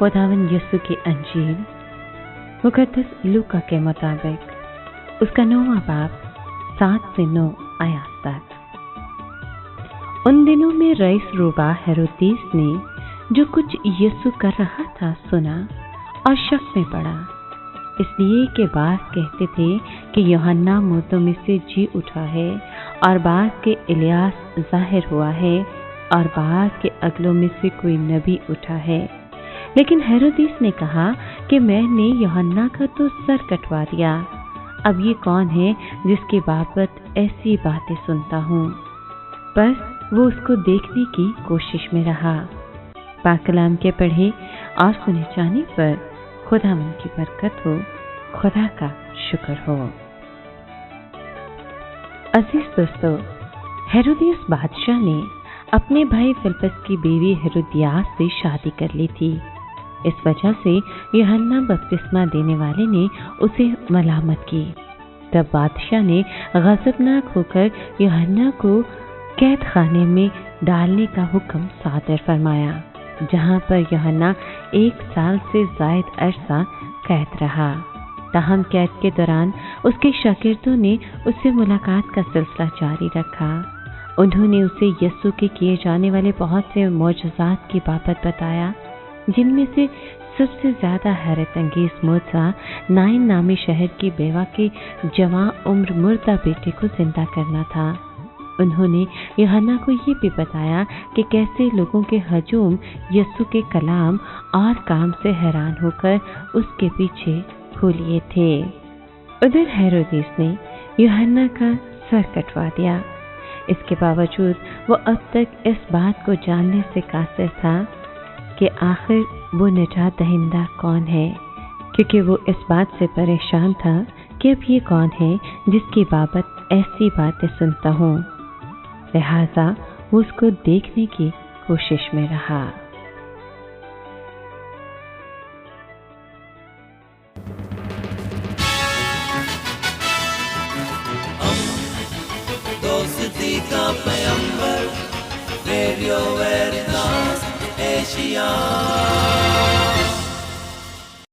खुदावंद यीशु की अंजील मुकद्दस लूका के मुताबिक उसका 9वां बाब 7 से 9 आयत तक। उन दिनों में रईस रूबा हेरोदेस ने जो कुछ यीशु कर रहा था सुना और शक में पड़ा, इसलिए कि बाज कहते थे कि यूहन्ना मुर्दों में से जी उठा है, और बाज के इलियास जाहिर हुआ है, और बाज के अगलों में से कोई नबी उठा है। लेकिन हेरोदेस ने कहा कि मैंने यूहन्ना का तो सर कटवा दिया, अब ये कौन है जिसके बाबत ऐसी बातें सुनता हूँ। पर वो उसको देखने की कोशिश में रहा। पाक कलाम के पढ़े और सुने जाने पर खुदावंद की बरकत हो, खुदा का शुक्र हो। अजीज दोस्तों, हेरोदेस बादशाह ने अपने भाई फिलिप्पस की बीवी हेरोदियास से शादी कर ली थी। इस वजह से यूहन्ना बपतिस्मा देने वाले ने उसे मलामत की। तब बादशाह ने गजबनाक होकर यूहन्ना को कैद खाने में डालने का हुक्म सादर फरमाया, जहां पर यूहन्ना 1 साल से ज़ायद अरसा कैद रहा। ताहम कैद के दौरान उसके शागिर्दों ने उससे मुलाकात का सिलसिला जारी रखा। उन्होंने उसे यीशु के किए जाने वाले बहुत से मौजज़ात की बाबत बताया, जिनमें से सबसे ज़्यादा हैरत अंगेज मौजज़ा नाइन नामी शहर की बेवा के जवां उम्र मुर्दा बेटे को जिंदा करना था। उन्होंने यूहन्ना को ये भी बताया कि कैसे लोगों के हजूम यीशु के कलाम और काम से हैरान होकर उसके पीछे हो लिए थे। उधर हेरोदेस ने यूहन्ना का सर कटवा दिया। इसके बावजूद वो अब तक इस बात को जानने से कासिर था कि आखिर वो निजात दहिंदा कौन है, क्योंकि वो इस बात से परेशान था कि अब ये कौन है जिसकी बाबत ऐसी बातें सुनता हूँ। लिहाजा वो उसको देखने की कोशिश में रहा। दोस्ती का पैगंबर, रेडियो वेरितास एशिया।